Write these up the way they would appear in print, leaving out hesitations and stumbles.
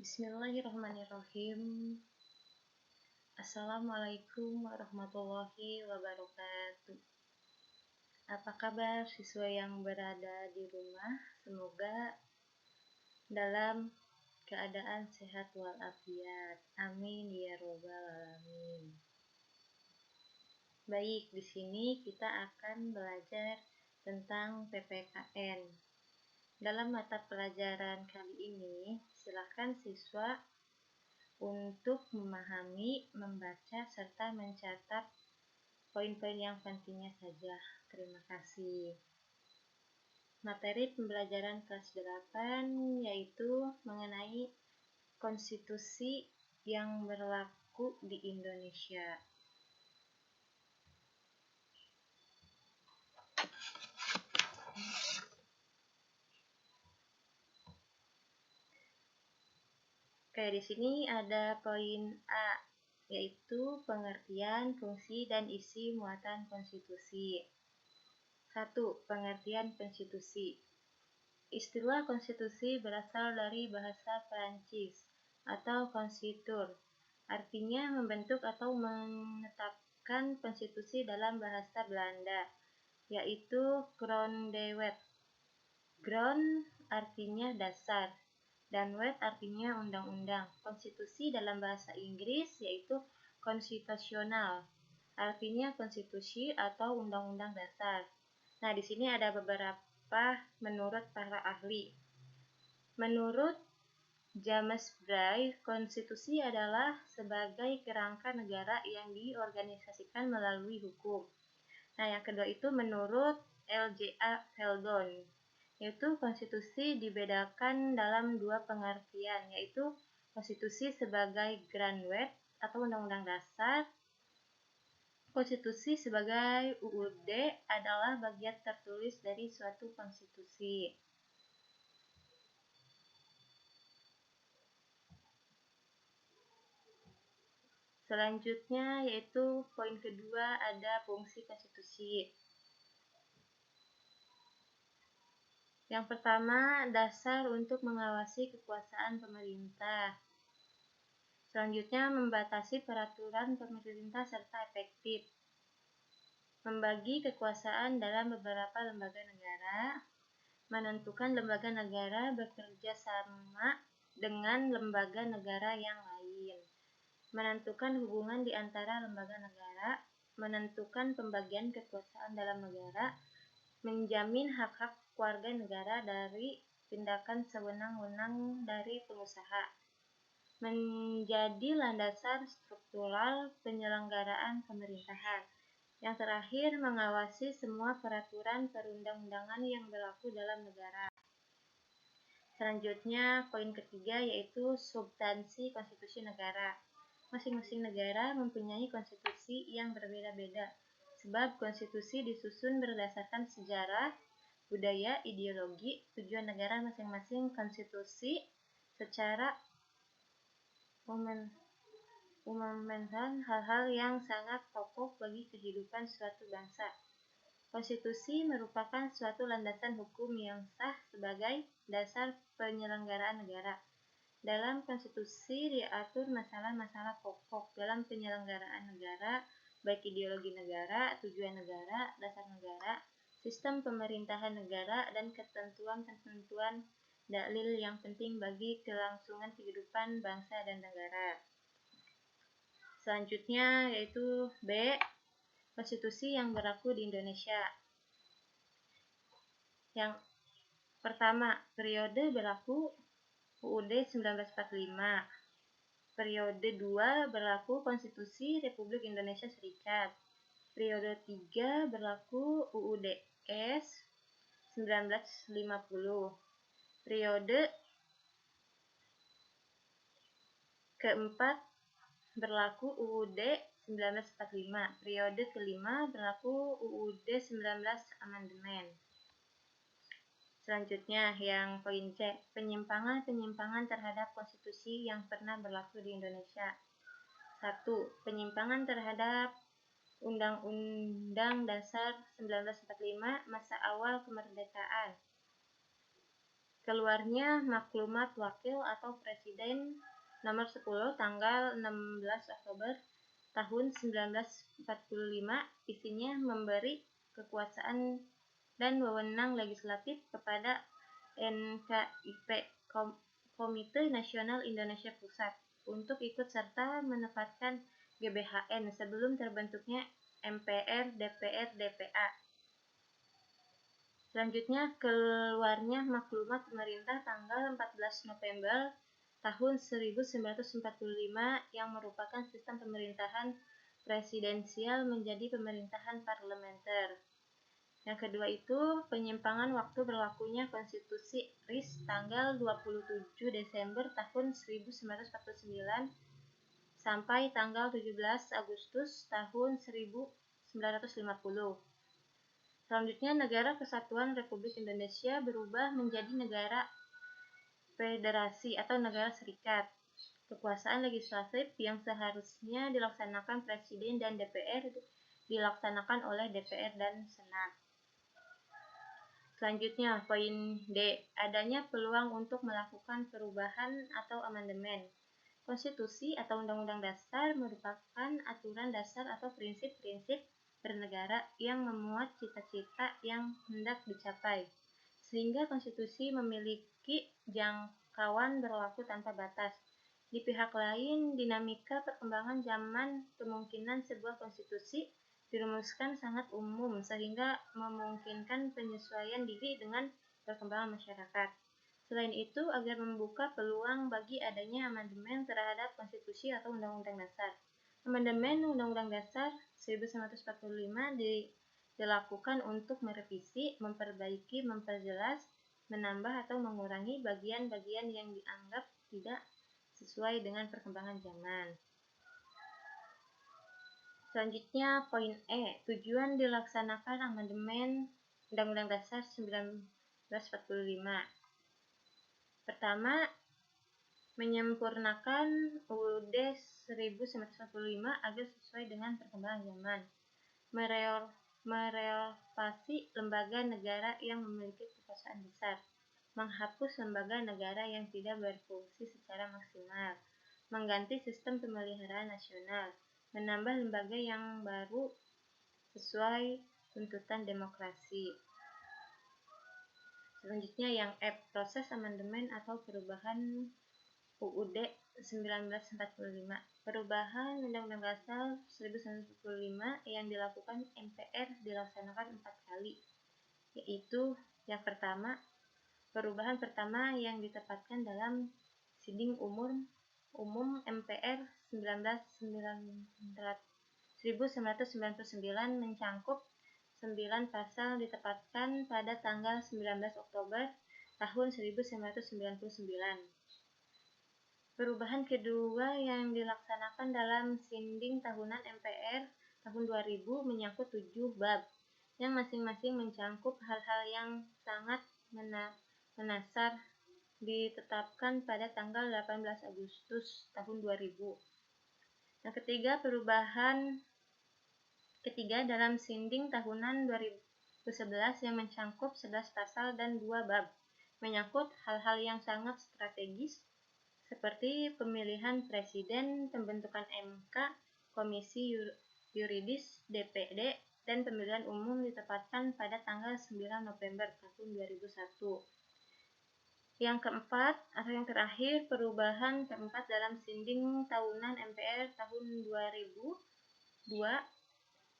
Bismillahirrahmanirrahim. Assalamualaikum warahmatullahi wabarakatuh. Apa kabar siswa yang berada di rumah? Semoga dalam keadaan sehat walafiat. Amin ya robbal alamin. Baik, di sini kita akan belajar tentang PPKN. Dalam mata pelajaran kali ini, silakan siswa untuk memahami, membaca, serta mencatat poin-poin yang pentingnya saja. Terima kasih. Materi pembelajaran kelas 8 yaitu mengenai konstitusi yang berlaku di Indonesia. Oke, di sini ada poin A, yaitu pengertian, fungsi, dan isi muatan konstitusi. 1. Pengertian konstitusi. Istilah konstitusi berasal dari bahasa Perancis atau constituer. Artinya membentuk atau menetapkan konstitusi dalam bahasa Belanda, yaitu grondwet. Grond artinya dasar, dan wet artinya undang-undang. Konstitusi dalam bahasa Inggris yaitu konstitusional, artinya konstitusi atau undang-undang dasar. Nah, di sini ada beberapa menurut para ahli. Menurut James Bray, konstitusi adalah sebagai kerangka negara yang diorganisasikan melalui hukum. Nah, yang kedua itu menurut L.J.A. Sheldon, yaitu konstitusi dibedakan dalam dua pengertian, yaitu konstitusi sebagai grondwet atau undang-undang dasar. Konstitusi sebagai UUD adalah bagian tertulis dari suatu konstitusi. Selanjutnya yaitu poin kedua ada fungsi konstitusi. Yang pertama, dasar untuk mengawasi kekuasaan pemerintah. Selanjutnya, membatasi peraturan pemerintah serta efektif. Membagi kekuasaan dalam beberapa lembaga negara. Menentukan lembaga negara bekerja sama dengan lembaga negara yang lain. Menentukan hubungan di antara lembaga negara. Menentukan pembagian kekuasaan dalam negara. Menjamin hak-hak warga negara dari tindakan sewenang-wenang dari pengusaha. Menjadi landasan struktural penyelenggaraan pemerintahan. Yang terakhir, mengawasi semua peraturan perundang-undangan yang berlaku dalam negara. Selanjutnya, poin ketiga yaitu substansi konstitusi negara. Masing-masing negara mempunyai konstitusi yang berbeda-beda, sebab konstitusi disusun berdasarkan sejarah, budaya, ideologi, tujuan negara masing-masing. Konstitusi secara memenangkan hal-hal yang sangat pokok bagi kehidupan suatu bangsa. Konstitusi merupakan suatu landasan hukum yang sah sebagai dasar penyelenggaraan negara. Dalam konstitusi diatur masalah-masalah pokok dalam penyelenggaraan negara, baik ideologi negara, tujuan negara, dasar negara, sistem pemerintahan negara, dan ketentuan-ketentuan dalil yang penting bagi kelangsungan kehidupan bangsa dan negara. Selanjutnya yaitu B, konstitusi yang berlaku di Indonesia. Yang pertama, periode berlaku UUD 1945. Periode 2 berlaku Konstitusi Republik Indonesia Serikat. Periode 3 berlaku UUDS 1950. Periode keempat berlaku UUD 1945. Periode kelima berlaku UUD 19 Amandemen. Selanjutnya yang poin C, penyimpangan-penyimpangan terhadap konstitusi yang pernah berlaku di Indonesia. 1. Penyimpangan terhadap Undang-Undang Dasar 1945 masa awal kemerdekaan. keluarnya Maklumat Wakil atau Presiden nomor 10 tanggal 16 Oktober tahun 1945, isinya memberi kekuasaan dan wewenang legislatif kepada NKIP, Komite Nasional Indonesia Pusat, untuk ikut serta menempatkan GBHN sebelum terbentuknya MPR, DPR, DPA. Selanjutnya, keluarnya Maklumat Pemerintah tanggal 14 November tahun 1945 yang merupakan sistem pemerintahan presidensial menjadi pemerintahan parlementer. Yang kedua itu penyimpangan waktu berlakunya Konstitusi RIS tanggal 27 Desember tahun 1949 sampai tanggal 17 Agustus tahun 1950. Selanjutnya, Negara Kesatuan Republik Indonesia berubah menjadi negara federasi atau negara serikat. Kekuasaan legislatif yang seharusnya dilaksanakan Presiden dan DPR dilaksanakan oleh DPR dan Senat. Selanjutnya, poin D, adanya peluang untuk melakukan perubahan atau amandemen. Konstitusi atau Undang-Undang Dasar merupakan aturan dasar atau prinsip-prinsip bernegara yang memuat cita-cita yang hendak dicapai, sehingga konstitusi memiliki jangkauan berlaku tanpa batas. Di pihak lain, dinamika perkembangan zaman kemungkinan sebuah konstitusi dirumuskan sangat umum sehingga memungkinkan penyesuaian diri dengan perkembangan masyarakat. Selain itu, agar membuka peluang bagi adanya amandemen terhadap konstitusi atau undang-undang dasar. Amandemen Undang-Undang Dasar 1945 dilakukan untuk merevisi, memperbaiki, memperjelas, menambah atau mengurangi bagian-bagian yang dianggap tidak sesuai dengan perkembangan zaman. Selanjutnya, poin E, tujuan dilaksanakan amandemen Undang-Undang Dasar 1945. Pertama, menyempurnakan UUD 1945 agar sesuai dengan perkembangan zaman. Merelevasi lembaga negara yang memiliki kekuasaan besar. Menghapus lembaga negara yang tidak berfungsi secara maksimal. Mengganti sistem pemeliharaan nasional. Menambah lembaga yang baru sesuai tuntutan demokrasi. Selanjutnya yang F, proses amandemen atau perubahan UUD 1945. Perubahan Undang-Undang Dasar 1945 yang dilakukan MPR dilaksanakan 4 kali, yaitu yang pertama, perubahan pertama yang ditempatkan dalam Siding Umum MPR 1999 mencangkup 9 pasal ditempatkan pada tanggal 19 Oktober tahun 1999. Perubahan kedua yang dilaksanakan dalam Siding Tahunan MPR tahun 2000 menyangkut 7 bab, yang masing-masing mencangkup hal-hal yang sangat mendasar ditetapkan pada tanggal 18 Agustus tahun 2000. Yang ketiga, perubahan ketiga dalam Siding Tahunan 2011 yang mencangkup 11 pasal dan 2 bab, menyangkut hal-hal yang sangat strategis seperti pemilihan presiden, pembentukan MK, komisi yuridis, DPD, dan pemilihan umum ditempatkan pada tanggal 9 November tahun 2001. Yang keempat atau yang terakhir, perubahan keempat dalam Siding Tahunan MPR tahun 2002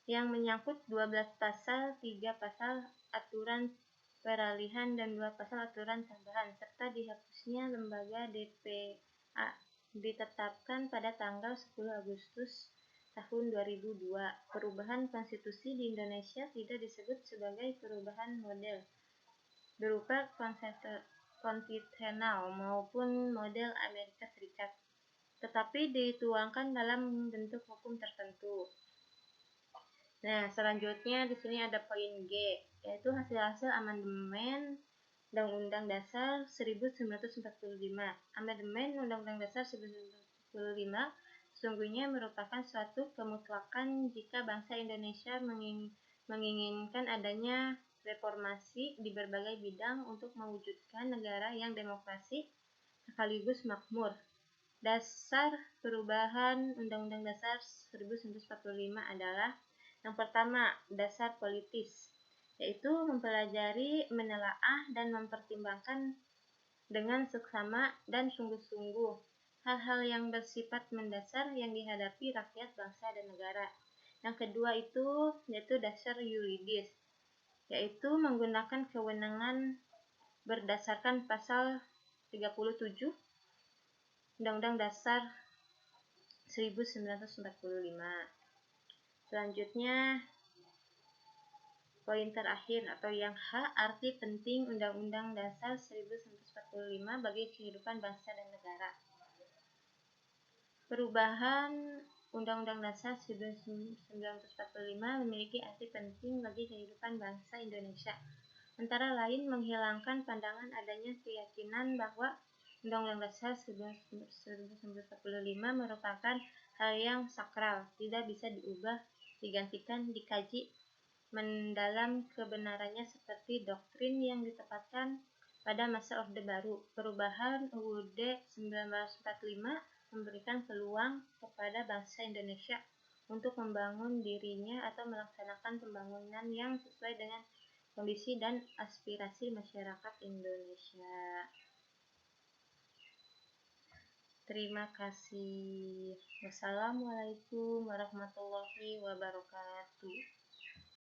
yang menyangkut 12 pasal, 3 pasal aturan peralihan dan 2 pasal aturan tambahan, serta dihapusnya lembaga DPA ditetapkan pada tanggal 10 Agustus tahun 2002. Perubahan konstitusi di Indonesia tidak disebut sebagai perubahan model berupa konstitusional maupun model Amerika Serikat, tetapi dituangkan dalam bentuk hukum tertentu. Nah, selanjutnya di sini ada poin G, yaitu hasil-hasil amandemen Undang-Undang Dasar 1945. Amandemen Undang-Undang Dasar 1945 sesungguhnya merupakan suatu kemutlakan jika bangsa Indonesia menginginkan adanya reformasi di berbagai bidang untuk mewujudkan negara yang demokrasi sekaligus makmur. Dasar perubahan Undang-Undang Dasar 1945 adalah: yang pertama, dasar politis, yaitu mempelajari, menelaah, dan mempertimbangkan dengan seksama dan sungguh-sungguh hal-hal yang bersifat mendasar yang dihadapi rakyat, bangsa, dan negara. Yang kedua yaitu dasar yuridis, yaitu menggunakan kewenangan berdasarkan pasal 37 Undang-Undang Dasar 1945. Selanjutnya, poin terakhir atau yang H, arti penting Undang-Undang Dasar 1945 bagi kehidupan bangsa dan negara. Perubahan Undang-Undang Dasar 1945 memiliki arti penting bagi kehidupan bangsa Indonesia, antara lain menghilangkan pandangan adanya keyakinan bahwa Undang-Undang Dasar 1945 merupakan hal yang sakral, tidak bisa diubah, digantikan, dikaji mendalam kebenarannya seperti doktrin yang ditetapkan pada masa Orde Baru. Perubahan UUD 1945 memberikan peluang kepada bangsa Indonesia untuk membangun dirinya atau melaksanakan pembangunan yang sesuai dengan kondisi dan aspirasi masyarakat Indonesia. Terima kasih. Wassalamualaikum warahmatullahi wabarakatuh.